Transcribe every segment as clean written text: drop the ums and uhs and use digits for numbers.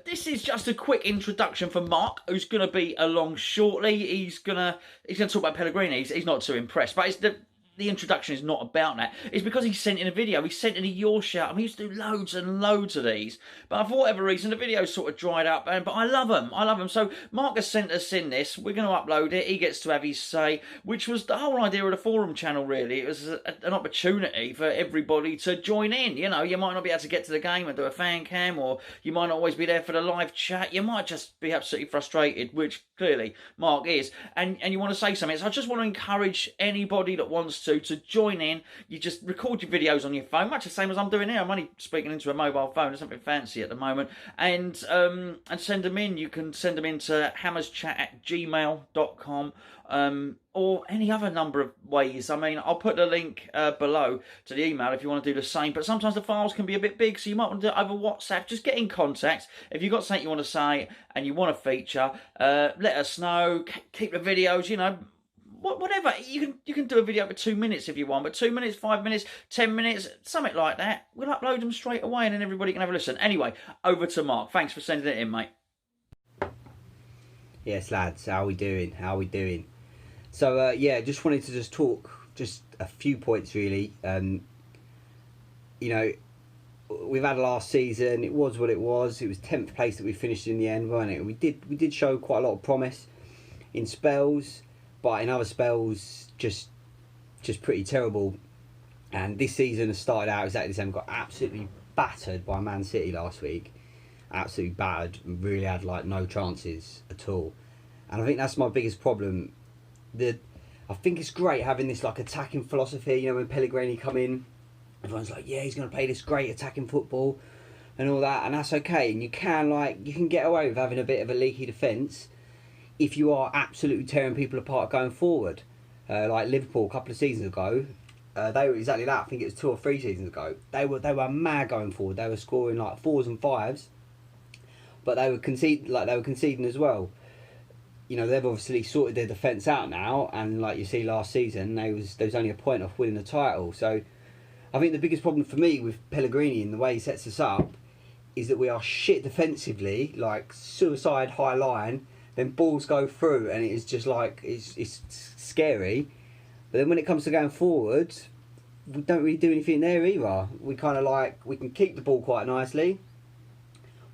This is just a quick introduction for Mark, who's going to be along shortly. He's gonna talk about Pellegrini. He's not too impressed, but it's the introduction is not about that. It's because he sent in a video. He sent in a Your Shout. I mean, he used to do loads and loads of these. But for whatever reason, the video sort of dried up. But I love them. I love them. So Mark has sent us in this. We're going to upload it. He gets to have his say, which was the whole idea of the forum channel, really. It was an opportunity for everybody to join in. You know, you might not be able to get to the game and do a fan cam, or you might not always be there for the live chat. You might just be absolutely frustrated, which clearly Mark is. And you want to say something. So I just want to encourage anybody that wants to join in. You just record your videos on your phone, much the same as I'm doing here. I'm only speaking into a mobile phone. There's something fancy at the moment, and send them in. You can send them into hammerschat@gmail.com, or any other number of ways. I mean, I'll put the link below to the email if you want to do the same. But sometimes the files can be a bit big, so you might want to do it over WhatsApp. Just get in contact if you've got something you want to say and you want to feature. Let us know. Keep the videos, you know. Whatever, you can do a video for 2 minutes if you want, but 2 minutes, 5 minutes, 10 minutes, something like that. We'll upload them straight away and then everybody can have a listen. Anyway, over to Mark. Thanks for sending it in, mate. Yes, lads, how we doing? How we doing? So, yeah, just wanted to talk just a few points, really. You know, we've had last season. It was what it was. It was 10th place that we finished in the end, wasn't it? We did show quite a lot of promise in spells, but in other spells, just pretty terrible. And this season has started out exactly the same. Got absolutely battered by Man City last week. Absolutely battered. Really had like no chances at all. And I think that's my biggest problem. I think it's great having this like attacking philosophy. You know, when Pellegrini come in, everyone's like, yeah, he's going to play this great attacking football and all that, and that's okay. And you can get away with having a bit of a leaky defence if you are absolutely tearing people apart going forward. Like Liverpool a couple of seasons ago, they were exactly that. I think it was 2 or 3 seasons ago. They were mad going forward. They were scoring like 4s and 5s, but they were conceding as well. You know, they've obviously sorted their defence out now, and like you see last season, there was only a point off winning the title. So I think the biggest problem for me with Pellegrini and the way he sets us up is that we are shit defensively, like suicide high line. Then balls go through, and it's just like it's scary. But then when it comes to going forward, we don't really do anything there either. We kind of we can keep the ball quite nicely,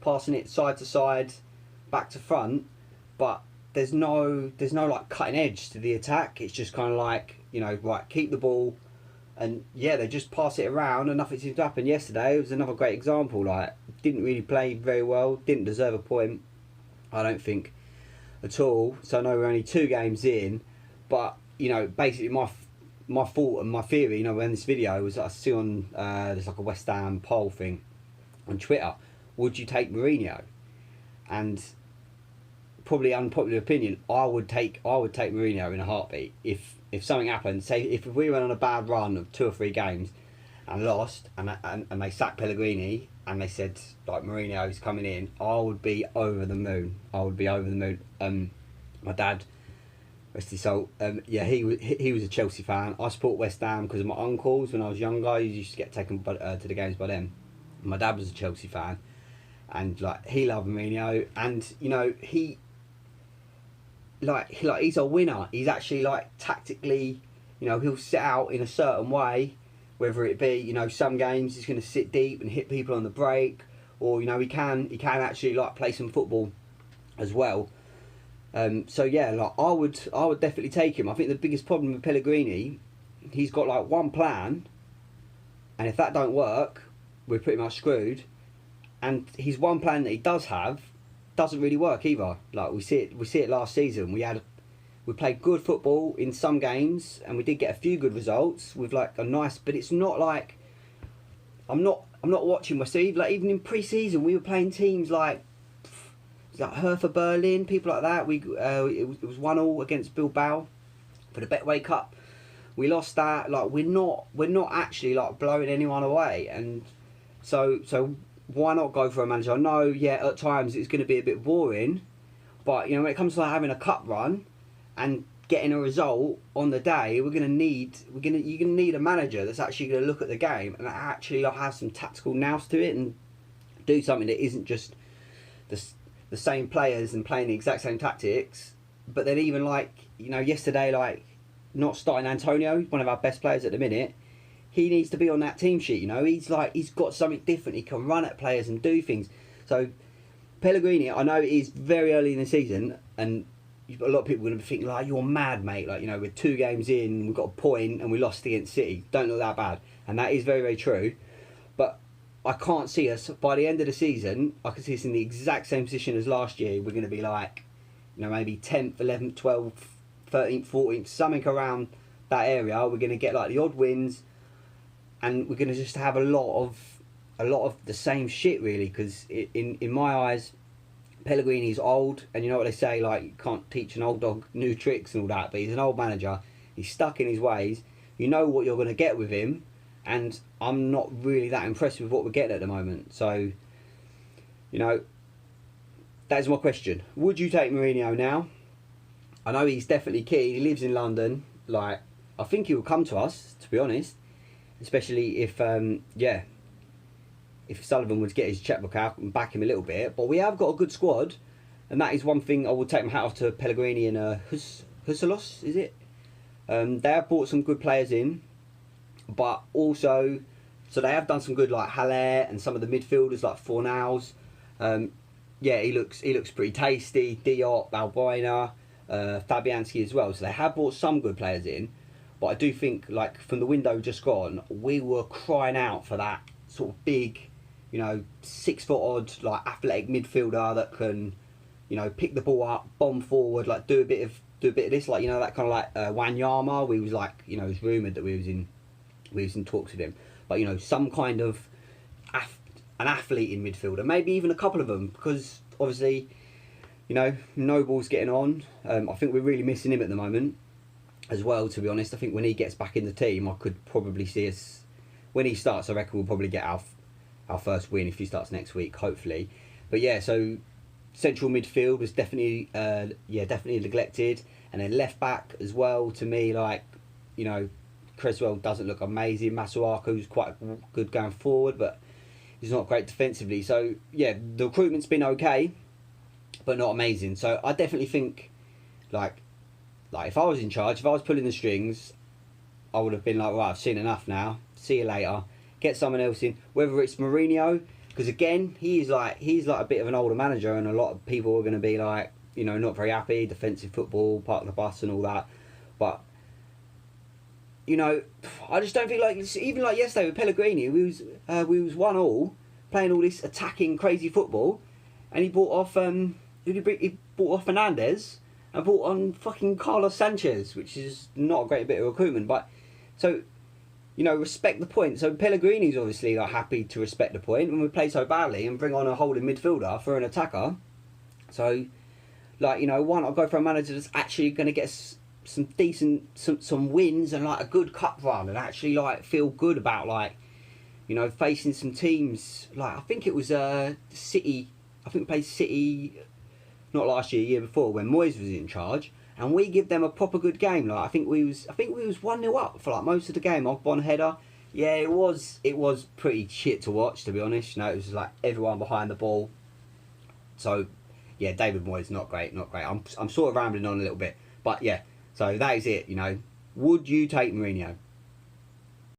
passing it side to side, back to front, but there's no like cutting edge to the attack. It's just kind of like, you know, right, keep the ball, and yeah, they just pass it around and nothing seems to happen. Yesterday it was another great example. Like, didn't really play very well, didn't deserve a point, I don't think, at all. So I know we're only 2 games in, but you know, basically my thought and my theory, you know, when this video was, I see on there's like a West Ham poll thing on Twitter, would you take Mourinho? And probably unpopular opinion, I would take Mourinho in a heartbeat. If something happened, say if we went on a bad run of 2 or 3 games and lost, and they sacked Pellegrini and they said like Mourinho's coming in, I would be over the moon. My dad, rest his soul, yeah, he was a Chelsea fan. I support West Ham because of my uncles. When I was younger, I used to get taken to the games by them. My dad was a Chelsea fan, and like he loved Mourinho, and you know he's a winner. He's actually like tactically, you know, he'll set out in a certain way, whether it be, you know, some games he's going to sit deep and hit people on the break, or you know he can actually like play some football as well. So yeah, like I would definitely take him. I think the biggest problem with Pellegrini, he's got like one plan, and if that don't work, we're pretty much screwed. And his one plan that he does have doesn't really work either. Like we see it last season. We played good football in some games, and we did get a few good results with like a nice. But it's not like I'm not watching myself. Like even in pre-season, we were playing teams like Hertha Berlin, people like that. It was 1-1 against Bilbao for the Betway Cup. We lost that. Like we're not actually like blowing anyone away, and so why not go for a manager? I know, yeah, at times it's going to be a bit boring, but you know when it comes to like having a cup run and getting a result on the day, you're gonna need a manager that's actually going to look at the game and actually like have some tactical nous to it and do something that isn't just the same players and playing the exact same tactics. But then even like, you know, yesterday, like not starting Antonio, one of our best players at the minute, he needs to be on that team sheet. You know, he's got something different. He can run at players and do things. So Pellegrini, I know it is very early in the season, and a lot of people are going to be thinking, like, you're mad, mate. Like, you know, we're 2 games in, we've got a point, and we lost against City. Don't look that bad. And that is very, very true. But I can't see us, by the end of the season, I can see us in the exact same position as last year. We're going to be like, you know, maybe 10th, 11th, 12th, 13th, 14th, something around that area. We're going to get like the odd wins, and we're going to just have a lot of the same shit, really, because in my eyes, Pellegrini's old, and you know what they say, like, you can't teach an old dog new tricks and all that, but he's an old manager. He's stuck in his ways. You know what you're going to get with him, and I'm not really that impressed with what we're getting at the moment. So, you know, that is my question. Would you take Mourinho now? I know he's definitely keen. He lives in London. Like, I think he will come to us, to be honest, especially if if Sullivan would get his checkbook out and back him a little bit. But we have got a good squad, and that is one thing I will take my hat off to Pellegrini and Husalos, is it? They have brought some good players in, but also, so they have done some good, like Haller and some of the midfielders like Fornals. Yeah, he looks pretty tasty. Diop, Balbuena, Fabianski as well. So they have brought some good players in, but I do think, like, from the window just gone, we were crying out for that sort of big, you know, 6 foot odd, like, athletic midfielder that can, you know, pick the ball up, bomb forward, like do a bit of this, like, you know, that kind of like Wanyama. We was like, you know, it was rumoured that we was in talks with him, but, you know, some kind of an athlete in midfielder, maybe even a couple of them, because obviously, you know, Noble's getting on. I think we're really missing him at the moment as well, to be honest. I think when he gets back in the team, I could probably see us, when he starts, I reckon we'll probably get our first win if he starts next week, hopefully. But yeah, so central midfield was definitely neglected, and then left back as well. To me, like, you know, Creswell doesn't look amazing. Masuaku's quite good going forward, but he's not great defensively. So yeah, the recruitment's been okay, but not amazing. So I definitely think, like if I was in charge, if I was pulling the strings, I would have been like, right, I've seen enough now. See you later. Get someone else in, whether it's Mourinho, because again, he's like a bit of an older manager, and a lot of people are going to be like, you know, not very happy, defensive football, park the bus and all that. But, you know, I just don't think, like, even like yesterday with Pellegrini, we was 1-1, playing all this attacking crazy football, and he brought off he brought off Fernandez and brought on fucking Carlos Sanchez, which is not a great bit of recruitment. But so, you know, respect the point. So Pellegrini's obviously, like, happy to respect the point when we play so badly and bring on a holding midfielder for an attacker. So, like, you know, I'll go for a manager that's actually going to get some decent some wins and, like, a good cup run, and actually, like, feel good about, like, you know, facing some teams. Like, I think it was City. I think we played City not last year, year before, when Moyes was in charge, and we give them a proper good game. Like, I think we was 1-0 up for, like, most of the game off one header. Yeah, it was pretty shit to watch, to be honest. You know, it was like everyone behind the ball. So yeah, David Moyes, not great. I'm sort of rambling on a little bit, but yeah. So that is it. You know, would you take Mourinho?